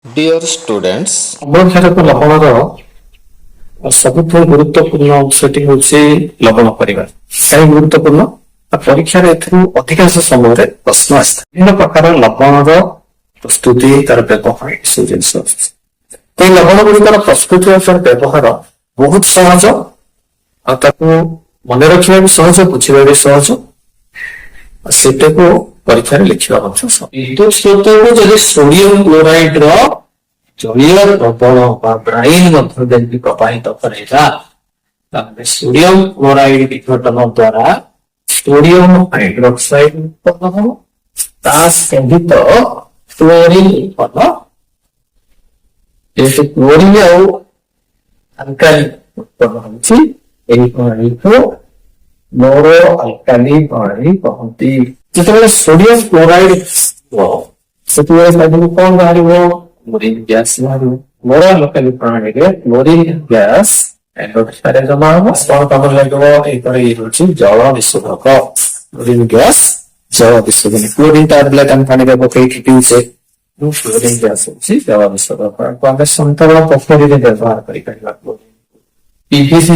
Dear students, ଅମ୍ଳକ୍ଷାରକ ଲବଣର ସବୁଠୁ ଗୁରୁତ୍ୱପୂର୍ଣ୍ଣ ଅଂଶଟି ହେଉଛି ଲବଣ ପରିବା। କାହିଁ ଗୁରୁତ୍ୱପୂର୍ଣ୍ଣ? ପରୀକ୍ଷାରେ ଏଥିରୁ ଅଧିକାଂଶ ସମୟରେ ପ୍ରଶ୍ନ ଆସିଥାଏ। ବିଭିନ୍ନ ପ୍ରକାର ଲବଣର ପ୍ରସ୍ତୁତି, ତାର ବ୍ୟବହାର ଏସବୁ ଜିନିଷ ଆସୁଛି। ଏହି ଲବଣ ଗୁଡିକର ପ୍ରସ୍ତୁତି ଓ ତାର ବ୍ୟବହାର ବହୁତ ସହଜ, ଆଉ ତାକୁ ମନେ ରଖିବା ବି ସହଜ, ବୁଝିବା ବି ସହଜ, ଆଉ ସେଇଟାକୁ ପରୀକ୍ଷାରେ ଲେଖିବା ମଧ୍ୟ ସହଜ। ବିଦ୍ୟୁତ ସ୍ରୋତକୁ ଯଦି ସୋଡିୟମ କ୍ଲୋରାଇଡର ଜଳୀୟ ଦ୍ରବଣ ବା ବ୍ରାଇନ ମଧ୍ୟ ଯଦି ପ୍ରବାହିତ କରାଇବା, ତାହେଲେ ସୋଡିୟମ କ୍ଲୋରାଇଡ ବିଘଟନ ଦ୍ୱାରା ସୋଡିୟମ ହାଇଡ୍ରୋକ୍ସାଇଡ ଉତ୍ପନ୍ନ ହେବ, ତା ସହିତ କ୍ଲୋରିନ ଉତ୍ପନ୍ନ। ଯେହେତୁ କ୍ଲୋରିନ ଆଉ ଆଲକାଲି ଉତ୍ପନ୍ନ ହେଉଛି, ଏହି ପ୍ରଣାଳୀକୁ ମୋର ଆଲକାଲି ପ୍ରଣାଳୀ କହନ୍ତି। ଯେତେବେଳେ ସୋଡିୟମ କ୍ଲୋରାଇଡ ସେତେବେଳେ ତାକୁ କଣ ବାହାରିବ? କ୍ଲୋରିନ ଗ୍ୟାସ ବାହାରିବ। ମୋର ଆଲକାଲି ପ୍ରଣାଳୀରେ କ୍ଲୋରିନ ଗ୍ୟାସ ଏଣ୍ଡୋଟେରେ ଜମା ହେବ। କଣ କାମରେ ଲାଗିବ? ଏଇପରେ ଇଏ ହେଉଛି ଜଳ ବିଶୋଧକ। କ୍ଲୋରିନ ଗ୍ୟାସ ଜଳ ବିଶୋଧନ। କ୍ଲୋରିନ ଟାବଲେଟ ଆମେ ପାଣିରେ ପକେଇକି ପିଉଛେ, କ୍ଲୋରିନ ଗ୍ୟାସ ହେଉଛି ଜଳ ବିଶୋଧକ। ଆମେ ସନ୍ତରଣ ପୋଖରୀରେ ବ୍ୟବହାର କରିପାରିବା। ପିଭିସି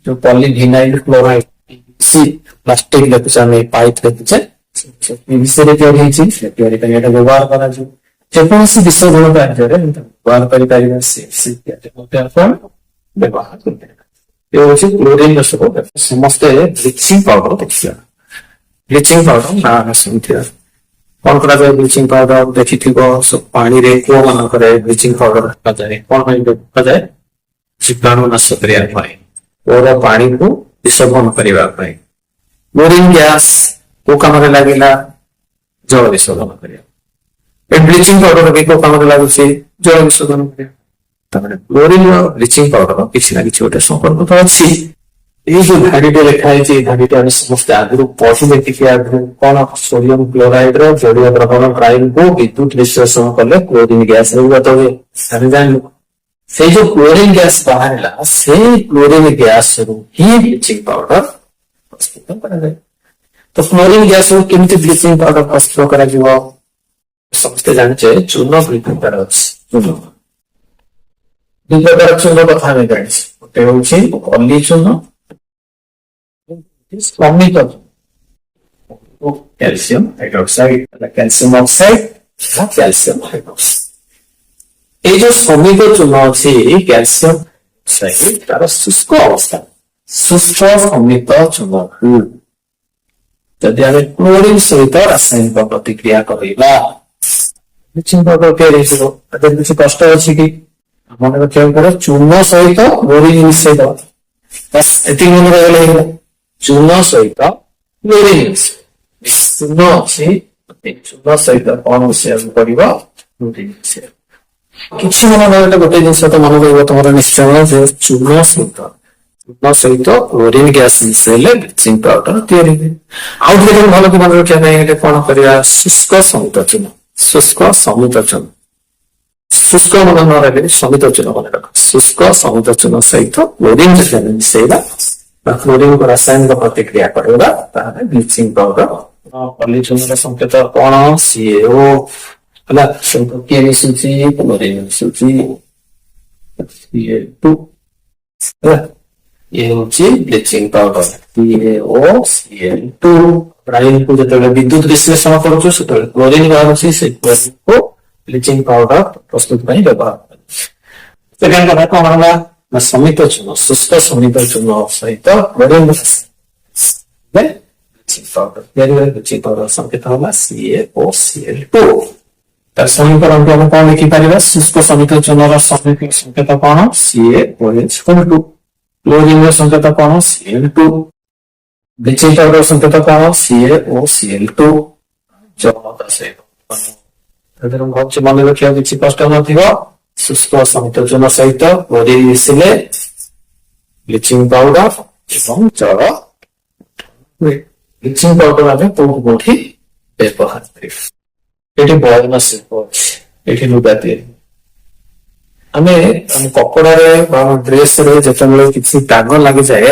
ଯୋଉ ପଲିଭିନାଇଲ କ୍ଲୋରାଇଡ, ପିଭିସି ପ୍ଲାଷ୍ଟିକ ଦେଖୁଛେ, ଆମେ ପାଇପ ଦେଖୁଛେ, ପିଭିସିରେ ତିଆରି ହେଇଛି, ସେ ତିଆରି ପାଇଁ ଏଟା ବ୍ୟବହାର କରାଯିବ। ଯେକୌଣସି ବିଶୋଧନ କାର୍ଯ୍ୟରେ ବ୍ୟବହାର କରିପାରିବା, ବ୍ୟବହାର କରିପାରିବା। ଏ ହେଉଛି କ୍ଲୋରିନ ସ୍ୱରୂପ। ସମସ୍ତେ ବ୍ଲିଚିଂ ପାଉଡର ଦେଖିବା। ବ୍ଲିଚିଂ ପାଉଡର ନା ଆମେ ଶୁଣିଥିବା। କଣ କରାଯାଏ? ବ୍ଲିଚିଂ ପାଉଡର ଦେଖିଥିବ, ସବୁ ପାଣିରେ କୂଅ ମାନଙ୍କରେ ବ୍ଲିଚିଂ ପାଉଡର ପକାଯାଏ। କଣ ପାଇଁ ପକାଯାଏ? ଜୀବାଣୁ ନାଶ କରିବା ପାଇଁ, କୂଅର ପାଣିକୁ ବିଶୋଧନ କରିବା ପାଇଁ। କ୍ଲୋରିନ ଗ୍ୟାସ କୋଉ କାମରେ ଲାଗିଲା? ଜଳ ବିଶୋଧନ କରିବା। ଏ ବ୍ଲିଚିଂ ପାଉଡର ବି କୋଉ କାମରେ ଲାଗୁଛି? ଜଳ ବିଶୋଧନ କରିବା। ତାପରେ କ୍ଲୋରିନ ଆଉ ବ୍ଲିଚିଂ ପାଉଡର କିଛି ନା କିଛି ଗୋଟେ ସମ୍ପର୍କ ତ ଅଛି। ଏଇ ଯୋଉ ଧାଡିଟେ ଲେଖା ହେଇଛି, ଏଇ ଧାଡିଟେ ଆମେ ସମସ୍ତେ ଆଗରୁ ପଢିଲେ, ଟିକେ ଆଗରୁ କଣ? ସୋଡିୟମ କ୍ଲୋରାଇଡ ର ଜଳୀୟ ଦ୍ରବଣ ବ୍ରାଇନକୁ ବିଦ୍ୟୁତ ବିଶ୍ଳେଷଣ କଲେ କ୍ଲୋରିନ ଗ୍ୟାସ ନିର୍ଗତ ହୁଏ। ଆମେ ଜାଣିଲୁ। ସେଇ ଯୋଉ କ୍ଲୋରିନ ଗ୍ୟାସ ବାହାରିଲା, ସେଇ କ୍ଲୋରିନ ଗ୍ୟାସରୁ ହିଁ ବ୍ଲିଚିଂ ପାଉଡର ପ୍ରସ୍ତୁତ କରାଯାଏ। ତ କ୍ଲୋରିନ ଗ୍ୟାସରୁ କେମିତି ବ୍ଲିଚିଂ ପାଉଡର ପ୍ରସ୍ତୁତ କରାଯିବ? ସମସ୍ତେ ଜାଣିଛେ ଚୂନ ଦୁଇ ପ୍ରକାର ଅଛି। ଚୂନ ଦୁଇ ପ୍ରକାର ଚୂନ କଥା ଆମେ ଜାଣିଛେ। ଗୋଟେ ହଉଛି ଅଲି ଚୂନ, ଶ୍ରମିକ କ୍ୟାଲସିୟମ ହାଇଡ୍ରୋକ୍ସାଇଡ, କ୍ୟାଲସିୟମ ଅକ୍ସାଇଡ, କ୍ୟାଲସିୟମ ହାଇଡ୍ରୋକ୍ସାଇଡ। ଏଇ ଯୋଉ ଶ୍ରମିକ ଚୂନ ଅଛି, କ୍ୟାଲସିୟମ ଅକ୍ସାଇଡ, ତାର ଶୁଷ୍କ ଅବସ୍ଥା, ଶୁଷ୍କ ଶ୍ରମିକ ଚୂନକୁ ଯଦି ଆମେ କ୍ଲୋରିନ ସହିତ ରାସାୟନିକ ପ୍ରତିକ୍ରିୟା କରିବା, ବ୍ଲିଚିଂ ପାଉଡର ତିଆରି ହେଇଯିବ। ଏଥିରେ କିଛି କଷ୍ଟ ଅଛି କି? ମନେ ରଖିବାକୁ ପଡେ, ଚୂନ ସହିତ କ୍ଲୋରିନ ମିଶେଇଦବା। ବାସ୍ ଏତିକି ମନେ ରହିଗଲେ ହେଇଗଲା। ଚୂନ ସହିତ କ୍ଲୋରିନ, ଚୂନ ଅଛି, ଚୂନ ସହିତ କଣ ମିଶେଇବାକୁ ପଡିବ? କ୍ଲୋରିନ ମିଶେଇବାକୁ। କିଛି ମନେ ରହିଲେ ଗୋଟେ ଜିନିଷ ତ ମନେ ରହିବ ତମର ନିଶ୍ଚୟ, ଯେ ଚୂନ ସହିତ କ୍ଲୋରିନ ଗ୍ୟାସ ମିଶେଇଲେ ବ୍ଲିଚିଂ ପାଉଡର ତିଆରି ହୁଏ। ଆଉ ଟିକେ ଭଲ କି ମନେ ରଖିବା ପାଇଁ ହେଲେ କଣ କରିବା? ଶୁଷ୍କ ସମିତ ଚୂନ, ଶୁଷ୍କ ସମିତ ଚୂନ। ଶୁଷ୍କ ମନେ ନ ରହିଲେ ସମିତ ଚୂନ ମନେ ରଖ। ଶୁଷ୍କ ସମିତ ଚୂନ ସହିତ କ୍ଲୋରିନ ଯଦି ଆମେ ମିଶେଇବା ବା କ୍ଲୋରିନକୁ ରାସାୟନିକ ପ୍ରତିକ୍ରିୟା କରିବା, ତାହେଲେ ବ୍ଲିଚିଂ ପାଉଡର। ପଲି ଚୂନର ସଂକେତ କଣ? CaO ହେଲା। ସହିତ କିଏ ମିଶୁଛି? କ୍ଲୋରିନ ମିଶୁଛି, Ca2 ହେଲା। ଇଏ ହଉଛି ବ୍ଲିଚିଂ ପାଉଡର, CaOCl2। ବ୍ରାଇନକୁ ଯେତେବେଳେ ବିଦ୍ୟୁତ ବିଶ୍ଳେଷଣ କରୁଛୁ, ସେତେବେଳେ କ୍ଲୋରିନ ବାହାରୁଛି, ସେ କ୍ଲୋରିନକୁ ବ୍ଲିଚିଂ ପାଉଡର ପ୍ରସ୍ତୁତ ପାଇଁ ବ୍ୟବହାର କରୁଛି। ସେକେଣ୍ଡ କଥା କଣ ହେଲା? ନା ସମିତ ଚୂନ, ଶୁଷ୍କ ସମିତ ଚୂନ ସହିତ କ୍ଲୋରିନ ବ୍ଲିଚିଂ ପାଉଡର ତିଆରି ହୁଏ। ବ୍ଲିଚିଂ ପାଉଡର ସଂକେତ ହେଲା CaOCl2। ତାର ସମୀକରଣକୁ ଆମେ କଣ ଲେଖିପାରିବା? ଶୁଷ୍କ ସମିତ ଚୂନର ସଂକେତ କଣ? CaOH2। କ୍ଲୋରିନର ସଂକେତ କଣ? Cl2। ବ୍ଲିଚିଂ ପାଉଡର ସଂକେତ କଣ? CaOCl2। ଏଥିରେ ଭାବୁଛି ମନେ ରଖିବାକୁ କିଛି କଷ୍ଟ ନଥିବ। ଶୁଷ୍କ ସମିତ ଚୂନ ସହିତ କ୍ଲୋରିନ ମିଶିଲେ ବ୍ଲିଚିଂ ପାଉଡର ଏବଂ ଜଳ ହୁଏ। ବ୍ଲିଚିଂ ପାଉଡର ଆମେ କୋଉଠି ବ୍ୟବହାର କରିବା? ଏଠି ବୟନ ଶିଳ୍ପ ଅଛି, ଏଠି ଲୁଗା ତିଆରି। ଆମେ କପଡାରେ ବା ଡ୍ରେସରେ ଯେତେବେଳେ କିଛି ଦାଗ ଲାଗିଯାଏ,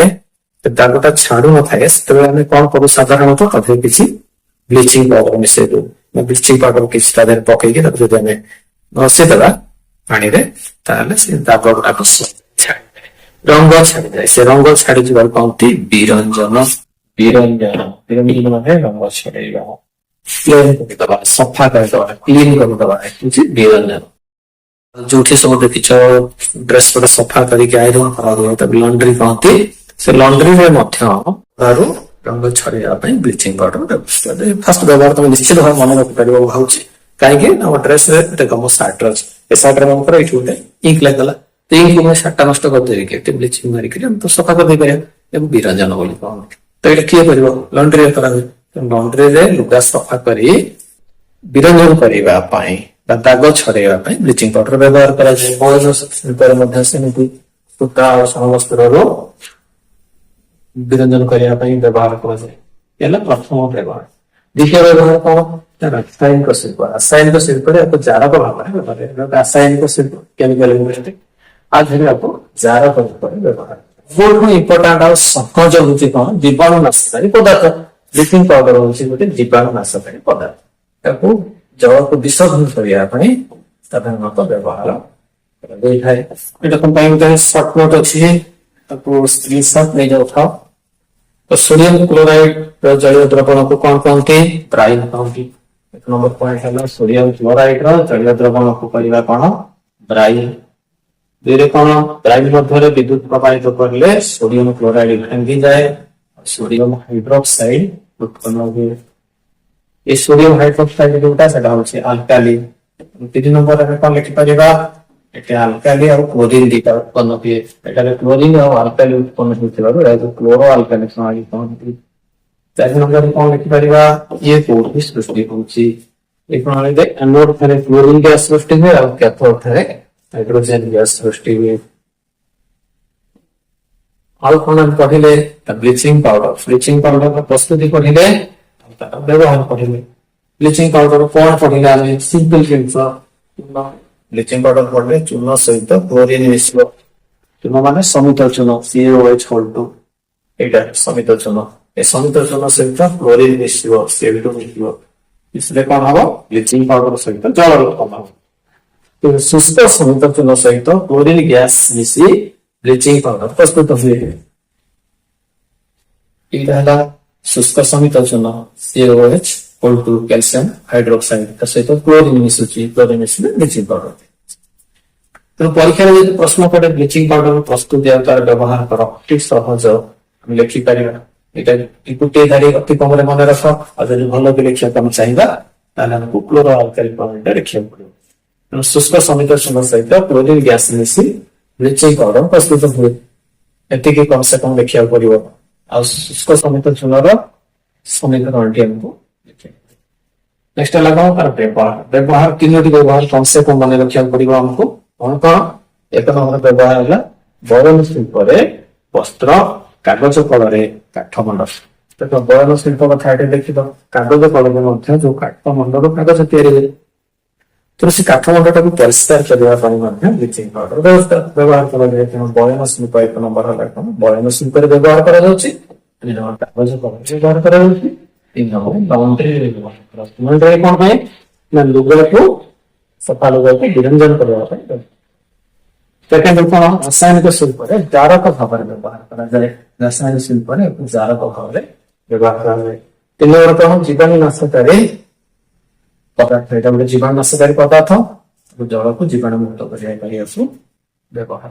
ସେ ଦାଗଟା ଛାଡୁ ନଥାଏ, ସେତେବେଳେ ଆମେ କଣ କରୁ? ସାଧାରଣତଃ ତାଦେହରେ କିଛି ବ୍ଲିଚିଂ ପାଉଡର ମିଶେଇ ଦଉ। ବ୍ଲିଚିଂ ପାଉଡର କିଛି ତା ଦେହରେ ପକେଇକି ତାକୁ ଯଦି ଆମେ ଘଷିଦେବା, ପାଣିରେ ତାହେଲେ ସେ ଦାଗ ଗୁଡାକ ଛାଡିଯାଏ, ରଙ୍ଗ ଛାଡିଯାଏ। ସେ ରଙ୍ଗ ଛାଡି ଯିବାକୁ କହନ୍ତି ବିରଞ୍ଜନ। ବିରଞ୍ଜନ ବିରଞ୍ଜନ ମାନେ ରଙ୍ଗ ଛାଡିବା, କ୍ଲିନ କରିଦବା, ସଫା କରିଦବା, କ୍ଲିନ କରିଦବା ହେଉଛି ବିରଞ୍ଜନ। ଯୋଉଠି ସବୁ ଦେଖିଛ ଡ୍ରେସ ଗୁଡା ସଫା କରିକି ଆଇରନ୍ କରାଯାଏ ତାକୁ ଲଣ୍ଡ୍ରି କହନ୍ତି। ସେ ଲଣ୍ଡ୍ରିରେ ମଧ୍ୟ ତାରୁ ରଙ୍ଗ ଛଡେଇବା ପାଇଁ ବ୍ଲିଚିଂ ପାଉଡର ବ୍ୟବହାର। ଫାଷ୍ଟ ବ୍ୟବହାର ତମେ ନିଶ୍ଚିତ ଭାବେ ମନେ ରଖିପାରିବ ଭାବୁଛି, କାହିଁକି ନା ଆମ ଡ୍ରେସରେ ଦେଖ ମୋ ସାର୍ଟରେ ଅଛି, ଏ ସାର୍ଟରେ କଣ କର ଏଇଠି ଗୋଟେ ଇଙ୍କ ଲାଗିଗଲା, ତ ଇଙ୍କ ମୁଁ ସାର୍ଟଟା ନଷ୍ଟ କରିଦେବି କି, ଏଠି ବ୍ଲିଚିଂ ମାରିକି ଆମେ ତ ସଫା କରିଦେଇପାରିବା, ଏବଂ ବିରଞ୍ଜନ ବୋଲି କହନ୍ତି। ତ ଏଇଟା କିଏ କରିବ? ଲଣ୍ଡ୍ରିରେ କରାହୁଏ। ଲଣ୍ଡ୍ରିରେ ଲୁଗା ସଫା କରି ବିରଞ୍ଜନ କରିବା ପାଇଁ ବା ଦାଗ ଛଡେଇବା ପାଇଁ ବ୍ଲିଚିଂ ପାଉଡର ବ୍ୟବହାର କରାଯାଏ। ବୟନ ଶିଳ୍ପରେ ମଧ୍ୟ ସେମିତି ସୂତା ଆଉ ସମବସ୍ତ୍ରରୁ ବିରଞ୍ଜନ କରିବା ପାଇଁ ବ୍ୟବହାର କରାଯାଏ। ହେଲା ପ୍ରଥମ ବ୍ୟବହାର। ଦ୍ୱିତୀୟ ବ୍ୟବହାର କଣ? ରାସାୟନିକ ଶିଳ୍ପ। ରାସାୟନିକ ଶିଳ୍ପରେ ଏକ ଜାରକ ଭାବରେ ବ୍ୟବହାର। ରାସାୟନିକ ଶିଳ୍ପ କେମିକାଲ ଇଣ୍ଡଷ୍ଟ୍ରି, ଆ ଦେହରେ ଆକୁ ଜାରକ ଭାବରେ ବ୍ୟବହାର। ସବୁଠୁ ଇମ୍ପୋର୍ଟାଣ୍ଟ ଆଉ ସହଜ ହଉଛି କଣ? ଜୀବାଣୁ ନାଶକାରୀ ପଦାର୍ଥ। ବ୍ଲିଚିଂ ପାଉଡର ହଉଛି ଗୋଟେ ଜୀବାଣୁ ନାଶକାରୀ ପଦାର୍ଥ। ତାକୁ ଜଳକୁ ବିଶୋଧନ କରିବା ପାଇଁ ସାଧାରଣତଃ ବ୍ୟବହାର କରାଯାଇଥାଏ। ଏଇଟା ତମ ପାଇଁ ଗୋଟେ ସର୍ଟ ନୋଟ ଅଛି, ତାକୁ ସ୍କ୍ରିନସଟ୍ ନେଇଯାଉଥାଅ। ତ ସୋଡିୟମ କ୍ଲୋରାଇଡ ର ଜଳୀୟ ଦ୍ରବଣକୁ କଣ କହନ୍ତି? ବ୍ରାଇନ କହନ୍ତି। ଏକ ନମ୍ବର ପଏଣ୍ଟ ହେଲା ସୋଡିୟମ କ୍ଲୋରାଇଡ ର ଜଳୀୟ ଦ୍ରବଣକୁ କରିବା କଣ? ବ୍ରାଇନ। ଦୁଇରେ କଣ? ବ୍ରାଇନ ମଧ୍ୟରେ ବିଦ୍ୟୁତ ପ୍ରବାହିତ କରିଲେ ସୋଡିୟମ କ୍ଲୋରାଇଡ ଭାଙ୍ଗିଯାଏ, ସୋଡିୟମ ହାଇଡ୍ରୋକ୍ସାଇଡ ଉତ୍ପନ୍ନ ହୁଏ। এই সোডিয়াম হাইড্রোক্সাইড ଯୋଉଟା ସେଟା ହଉଛି ଆଲକାଲି। 3 ନମ୍ବରରେ କଣ ଲେଖିପାରିବା? ଏଠି ଆଲକାଲି ଆଉ କ୍ଲୋରିନ ଦିଟା ଉତ୍ପନ୍ନ ହୁଏ। ଏଠାରେ କ୍ଲୋରିନ ଆଉ ଆଲକାଲି ଉତ୍ପନ୍ନ ହେଉଥିବାରୁ ଏହାକୁ କ୍ଲୋରୋ ଆଲକାଲି ପ୍ରଣାଳୀ କହନ୍ତି। 4 ନମ୍ବରରେ କଣ ଲେଖିପାରିବା? ଇଏ କୋଉଠି ସୃଷ୍ଟି ହଉଛି? এই ପ୍ରଣାଳୀରେ ଆନୋଡ ଠାରେ କ୍ଲୋରିନ ଗ୍ୟାସ ସୃଷ୍ଟି ହୁଏ ଆଉ କ୍ୟାଥୋଡ ଠାରେ ହାଇଡ୍ରୋଜେନ ଗ୍ୟାସ ସୃଷ୍ଟି ହୁଏ। ଆଉ କଣ କହିଲେ? Bleaching powder. ବ୍ଲିଚିଂ ପାଉଡର ପ୍ରସ୍ତୁତି କହିଲେ, ବ୍ୟବହାର କରିବେ। ବ୍ଲିଚିଂ ପାଉଡର କଣ ପଡିଲେ? ଆମେ ସିମ୍ପଲ ଜିନିଷ, ବ୍ଲିଚିଂ ପାଉଡର ପଡିଲେ ଚୂନ ସହିତ କ୍ଲୋରିନ ମିଶିବ। ଚୂନ ମାନେ ସମିତ ଚୂନ, CaOH (2), ଏଇଟା ସମିତ ଚୂନ। ଏ ସମିତ ଚୂନ ସହିତ କ୍ଲୋରିନ ମିଶିବ, Cl2 ମିଶିବ। ମିଶିଲେ କଣ ହବ? ବ୍ଲିଚିଂ ପାଉଡର ସହିତ ଜଳ ଉତ୍ପନ୍ନ ହବ। ଶୁଷ୍କ ସମିତ ଚୂନ ସହିତ କ୍ଲୋରିନ ଗ୍ୟାସ ମିଶି ବ୍ଲିଚିଂ ପାଉଡର ପ୍ରସ୍ତୁତ ହୁଏ। ଏଇଟା ହେଲା शुष्क समित चून CaOH (2) କ୍ୟାଲସିୟମ ହାଇଡ୍ରୋକ୍ସାଇଡ, ତା ସହିତ କ୍ଲୋରିନ ମିଶୁଛି, କ୍ଲୋରିନ ମିଶିଲେ ବ୍ଲିଚିଂ ପାଉଡର। ତେଣୁ ପରୀକ୍ଷାରେ ଯଦି ପ୍ରଶ୍ନ ପଡେ ବ୍ଲିଚିଂ ପାଉଡର ପ୍ରସ୍ତୁତି ଆଉ ତାର ବ୍ୟବହାର କର, ଅତି ସହଜ ଆମେ ଲେଖିପାରିବା। ଏଇଟା ଗୋଟିଏ ଧାଡ଼ି ଅତି କମରେ ମନେ ରଖ। ଆଉ ଯଦି ଭଲ ବି ଲେଖିବାକୁ ଆମେ ଚାହିଁବା ତାହେଲେ ଆମକୁ କ୍ଲୋରୋ ଆଲକାଲି ପ୍ରଣାଳୀଟା ଲେଖିବାକୁ ପଡିବ। ତେଣୁ ଶୁଷ୍କ ସମିତ ଚୂନ ସହିତ କ୍ଲୋରିନ ଗ୍ୟାସ ମିଶି ବ୍ଲିଚିଂ ପାଉଡର ପ୍ରସ୍ତୁତ ହୁଏ। ଏତିକି କମ ସେ କମ ଲେଖିବାକୁ ପଡିବ। ଆଉ ଶୁଷ୍କ ସମିତ ଚୂନର ସମୀକରଣଟି ଆମକୁ ଲେଖିବାକୁ। ନେକ୍ସଟ ହେଲା କଣ? ତାର ବ୍ୟବହାର। ବ୍ୟବହାର 3ଟି ବ୍ୟବହାର କମ ସେ କମ ମନେ ରଖିବାକୁ ପଡିବ ଆମକୁ। କଣ କଣ? ଏକ ନମ୍ବର ବ୍ୟବହାର ହେଲା ବୟନ ଶିଳ୍ପରେ ବସ୍ତ୍ର, କାଗଜ କଳରେ କାଠ ମଣ୍ଡଳ। ଦେଖ ବୟନ ଶିଳ୍ପ କଥା ଏଠି ଦେଖିବ, କାଗଜ କଳରେ ମଧ୍ୟ ଯୋଉ କାଠ ମଣ୍ଡଳରୁ କାଗଜ ତିଆରି ହୁଏ। ତେଣୁ ସେ କାଠ ମଣ୍ଡଳଟାକୁ ପରିଷ୍କାର କରିବା ପାଇଁ ମଧ୍ୟ ବ୍ଲିଚିଂ ପାଉଡର ବ୍ୟବହାର କରାଯାଏ। ତେଣୁ ବୟନ ଶିଳ୍ପ ଏକ ନମ୍ବର ହେଲା କଣ? ବୟନ ଶିଳ୍ପରେ ବ୍ୟବହାର କରାଯାଉଛି। 2 ନମ୍ବର କାଗଜ କଳରେ ବ୍ୟବହାର କରାଯାଉଛି। 3 ନମ୍ବର ଲଣ୍ଡ୍ରିରେ ବ୍ୟବହାର କରାଯାଉଛି। ଲଣ୍ଡ୍ରିରେ କଣ ପାଇଁ? ନା ଲୁଗାକୁ, ସଫା ଲୁଗାକୁ ବିରଞ୍ଜନ କରିବା ପାଇଁ। ସେକେଣ୍ଡ କଣ? ରାସାୟନିକ ଶିଳ୍ପରେ ଜାରକ ଭାବରେ ବ୍ୟବହାର କରାଯାଏ। ରାସାୟନିକ ଶିଳ୍ପରେ ଜାରକ ଭାବରେ ବ୍ୟବହାର କରାଯାଏ। 3 ନମ୍ବର କଣ? ଜୀବାଣୁ ନାଶକାରୀ ପଦାର୍ଥ। ଏଇଟା ଗୋଟେ ଜୀବାଣୁ ନାଶକାରୀ ପଦାର୍ଥ, ଜଳକୁ ଜୀବାଣୁ ମୁକ୍ତ କରିବା ପାଇଁ ବ୍ୟବହାର